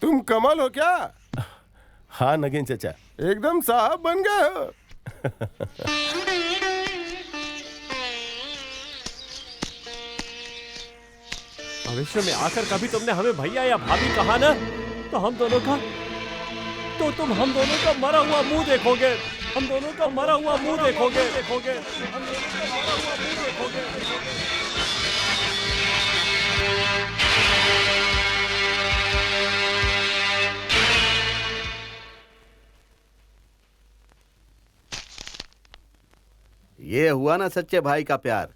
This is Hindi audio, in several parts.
तुम कमाल हो क्या? हाँ नगेन चाचा, एकदम साहब बन गए हो। भविष्य में आकर कभी तुमने हमें भैया या भाभी कहा ना, तो हम दोनों का तुम हम दोनों का मरा हुआ मुंह देखोगे। हम दोनों का मरा हुआ मुंह देखोगे। हम दोनों का मरा हुआ मुंह देखोगे। ये हुआ ना सच्चे भाई का प्यार।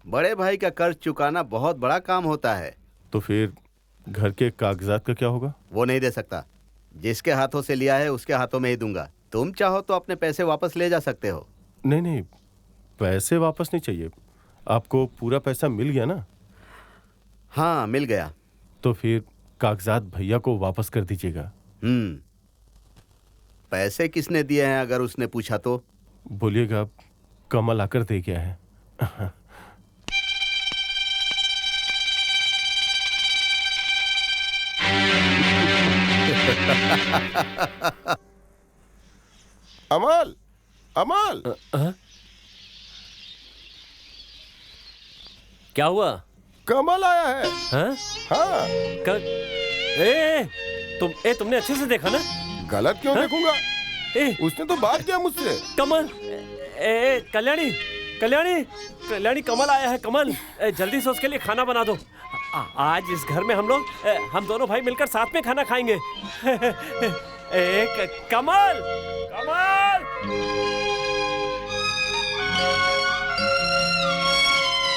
बड़े भाई का कर्ज चुकाना बहुत बड़ा काम होता है। तो फिर घर के कागजात का क्या होगा? वो नहीं दे सकता। जिसके हाथों से लिया है उसके हाथों में ही दूंगा। तुम चाहो तो अपने पैसे वापस ले जा सकते हो। नहीं नहीं, पैसे वापस नहीं चाहिए। आपको पूरा पैसा मिल गया ना? हाँ मिल गया। तो फिर कागजात भैया को वापस कर दीजिएगा। पैसे किसने दिए हैं अगर उसने पूछा तो? बोलिएगा कमल आकर दे गया है। अमल, अमल, क्या हुआ? कमल आया है। हाँ? हाँ। तुमने अच्छे से देखा ना? गलत क्यों देखूंगा? उसने तो बात किया मुझसे। कमल, कल्याणी, कल्याणी, कल्याणी, कमल आया है। कमल, जल्दी से उसके लिए खाना बना दो। आज इस घर में हम दोनों भाई मिलकर साथ में खाना खाएंगे। कमल, कमल,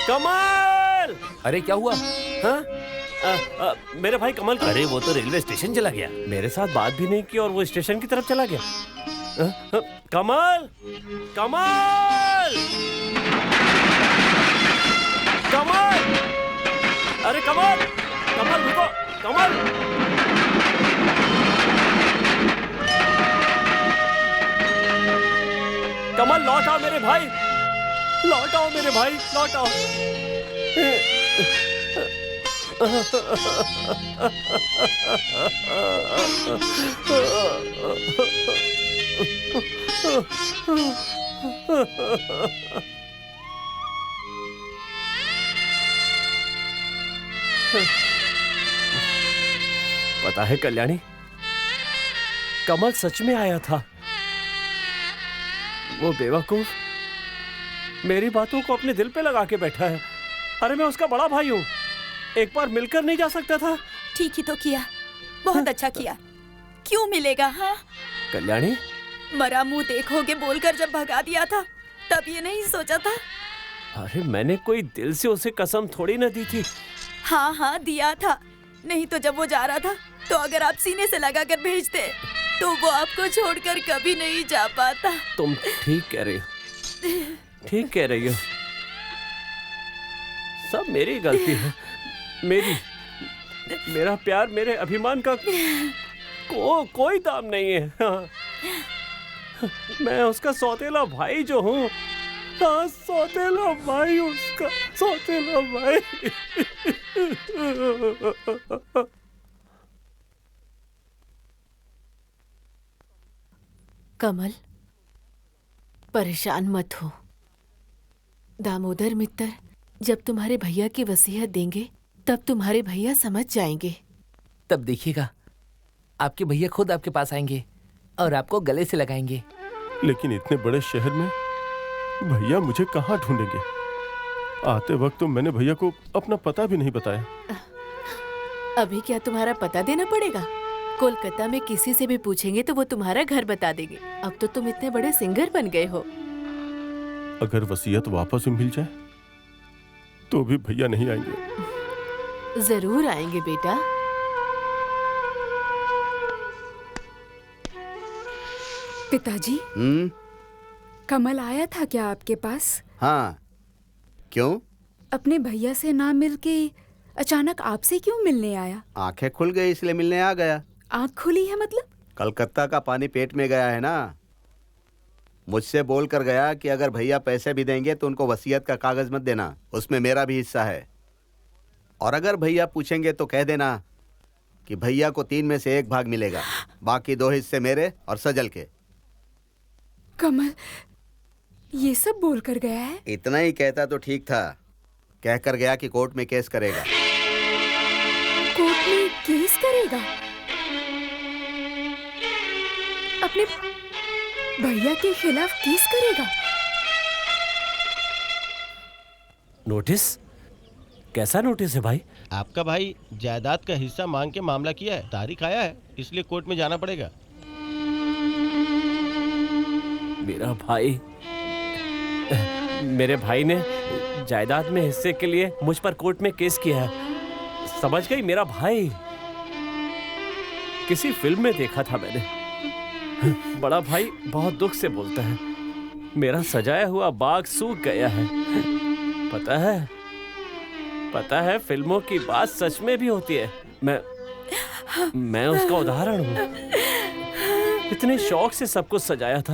कमल! अरे क्या हुआ? हाँ? मेरे भाई कमल। अरे वो तो रेलवे स्टेशन चला गया। मेरे साथ बात भी नहीं की और वो स्टेशन की तरफ चला गया। कमल, कमल, कमल! अरे कमल, कमल रुको, कमल! कमल लौट आओ मेरे भाई, लौट आओ मेरे भाई, लौट आओ। पता है कल्याणी, कमल सच में आया था। वो बेवकूफ मेरी बातों को अपने दिल पे लगा के बैठा है। अरे मैं उसका बड़ा भाई हूँ, एक बार मिलकर नहीं जा सकता था? ठीक ही तो किया, बहुत अच्छा किया। क्यों मिलेगा? हाँ कल्याणी, मरा मुंह देखोगे बोलकर जब भगा दिया था तब ये नहीं सोचा था? अरे मैंने कोई दिल से उसे कसम थोड़ी ना दी थी। हाँ हाँ दिया था, नहीं तो जब वो जा रहा था तो अगर आप सीने से लगाकर भेजते तो वो आपको छोड़कर कभी नहीं जा पाता। तुम ठीक कह रही हो, ठीक कह रही हो। सब मेरी गलती है। मेरा प्यार, मेरे अभिमान का कोई दाम नहीं है। हाँ। मैं उसका सौतेला भाई जो हूँ। हाँ, सौतेला भाई, उसका सौतेला भाई। कमल, परेशान मत हो। दामोदर मित्र जब तुम्हारे भैया की वसीयत देंगे तब तुम्हारे भैया समझ जाएंगे। तब देखिएगा, आपके भैया खुद आपके पास आएंगे और आपको गले से लगाएंगे। लेकिन इतने बड़े शहर में भैया मुझे कहाँ ढूंढेंगे? आते वक्त तो मैंने भैया को अपना पता भी नहीं बताया। अभी क्या तुम्हारा पता देना पड़ेगा? कोलकाता में किसी से भी पूछेंगे तो वो तुम्हारा घर बता देंगे। अब तो तुम इतने बड़े सिंगर बन गए हो। अगर वसीयत वापस मिल जाए तो भी भैया नहीं आएंगे। जरूर आएंगे बेटा। पिताजी, कमल आया था क्या आपके पास? हाँ, क्यों? अपने भैया से ना मिलके अचानक आपसे क्यों मिलने आया? आंखें खुल गई इसलिए मिलने आ गया। आंख खुली है मतलब? कलकत्ता का पानी पेट में गया है ना। मुझसे बोल कर गया कि अगर भैया पैसे भी देंगे तो उनको वसीयत का कागज मत देना, उसमें मेरा भी हिस्सा है। और अगर भैया पूछेंगे तो कह देना कि भैया को 3 में से 1 भाग मिलेगा, बाकी 2 हिस्से मेरे और सजल के। कमल ये सब बोल कर गया है? इतना ही कहता तो ठीक था, कहकर गया कि कोर्ट में केस करेगा। कोर्ट में केस करेगा? अपने भैया के खिलाफ केस करेगा? नोटिस? कैसा नोटिस है भाई? आपका भाई जायदाद का हिस्सा मांग के मामला किया है, तारीख आया है, इसलिए कोर्ट में जाना पड़ेगा। मेरा भाई, मेरे भाई ने जायदाद में हिस्से के लिए मुझ पर कोर्ट में केस किया है। समझ गई? मेरा भाई। किसी फिल्म में देखा था मैंने। बड़ा भाई बहुत दुख से बोलता है, मेरा सजाया हुआ बाग सूख गया है। पता है फिल्मों की बात सच में भी होती है। मैं उसका उदाहरण हूँ। इतने शौक से सब कुछ सजाया था,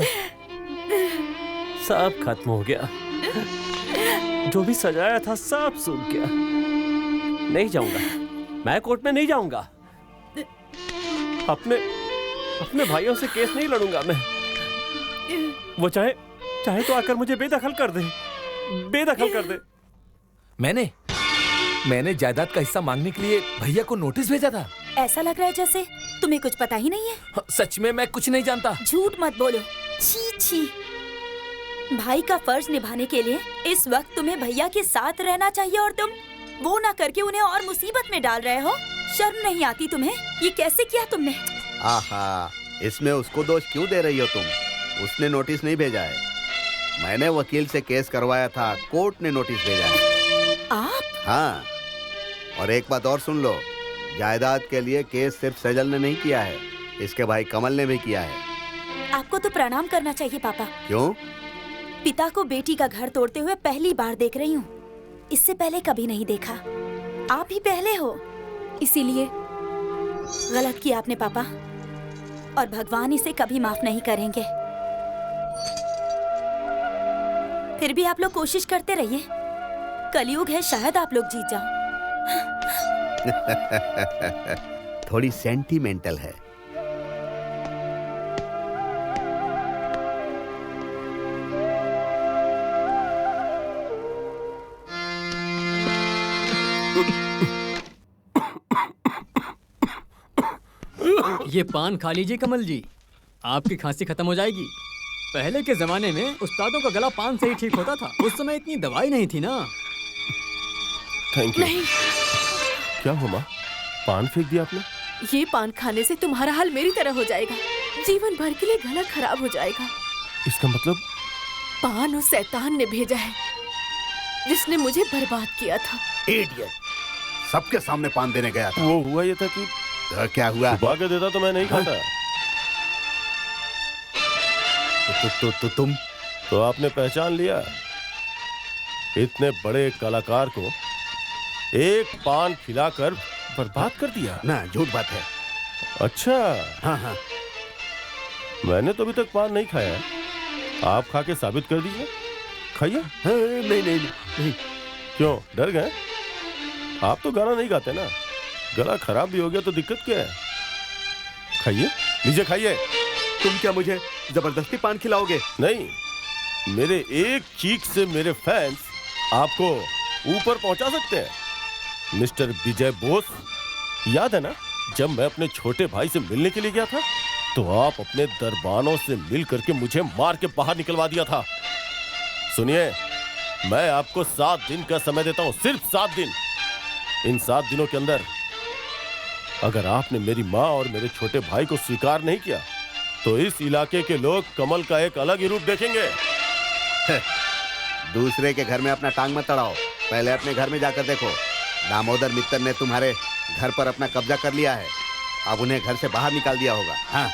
सब खत्म हो गया। जो भी सजाया था सब सूख गया। नहीं जाऊंगा, मैं कोर्ट में नहीं जाऊंगा। अपने भाइयों से केस नहीं लड़ूंगा मैं। वो चाहे तो आकर मुझे बेदखल कर दे। मैंने जायदाद का हिस्सा मांगने के लिए भैया को नोटिस भेजा था। ऐसा लग रहा है जैसे तुम्हें कुछ पता ही नहीं है। सच में मैं कुछ नहीं जानता। झूठ मत बोलो। छी छी। भाई का फर्ज निभाने के लिए इस वक्त तुम्हें भैया के साथ रहना चाहिए और तुम वो ना करके उन्हें और मुसीबत में डाल रहे हो। शर्म नहीं आती तुम्हें? ये कैसे किया तुमने? आहा, इसमें उसको दोष क्यों दे रही हो तुम? उसने नोटिस नहीं भेजा है, मैंने वकील से केस करवाया था, कोर्ट ने नोटिस भेजा है। आप? हाँ, और एक बात और सुन लो, जायदाद के लिए केस सिर्फ सजल ने नहीं किया है, इसके भाई कमल ने भी किया है। आपको तो प्रणाम करना चाहिए पापा। क्यों? पिता को बेटी का घर तोड़ते हुए पहली बार देख रही हूँ। इससे पहले कभी नहीं देखा। आप ही पहले हो, इसीलिए गलत किया आपने पापा, और भगवान इसे कभी माफ नहीं करेंगे। फिर भी आप लोग कोशिश करते रहिए। कलयुग है, शायद आप लोग जीत जाओ। थोड़ी सेंटिमेंटल है। ये पान खा लीजिए कमल जी, आपकी खांसी खत्म हो जाएगी। पहले के जमाने में उस्तादों का गला पान से ही ठीक होता था। उस समय इतनी दवाई नहीं थी ना। Thank you. क्या हुआ माँ, पान फेंक दिया आपने? ये पान खाने से तुम्हारा हाल मेरी तरह हो जाएगा। जीवन भर के लिए गला खराब हो जाएगा। इसका मतलब? पान उस शैतान ने भेजा है जिसने मुझे बर्बाद किया था। इडियट, सबके सामने पान देने गया था। वो हुआ ये था कि क्या हुआ? छुपा के देता तो मैं नहीं खाता। तुम तो आपने पहचान लिया? इतने बड़े कलाकार को एक पान खिलाकर बर्बाद कर दिया ना? झूठ बात है। अच्छा। हाँ हाँ, मैंने तो अभी तक पान नहीं खाया है, आप खा के साबित कर दीजिए। खाइए। नहीं। क्यों, डर गए? आप तो गाना नहीं गाते ना, गला खराब भी हो गया तो दिक्कत क्या है? खाइए, लीजिए खाइए। तुम क्या मुझे जबरदस्ती पान खिलाओगे? नहीं, मेरे एक चीख से मेरे फैंस आपको ऊपर पहुंचा सकते हैं। मिस्टर विजय बोस, याद है ना जब मैं अपने छोटे भाई से मिलने के लिए गया था तो आप अपने दरबानों से मिल करके मुझे मार के बाहर निकलवा दिया था। सुनिए, मैं आपको 7 दिन का समय देता हूं, सिर्फ 7 दिन। इन 7 दिनों के अंदर अगर आपने मेरी माँ और मेरे छोटे भाई को स्वीकार नहीं किया तो इस इलाके के लोग कमल का एक अलग ही रूप देखेंगे। दूसरे के घर में अपना टांग मत अड़ाओ, पहले अपने घर में जाकर देखो। दामोदर मित्तर ने तुम्हारे घर पर अपना कब्जा कर लिया है, अब उन्हें घर से बाहर निकाल दिया होगा। हाँ।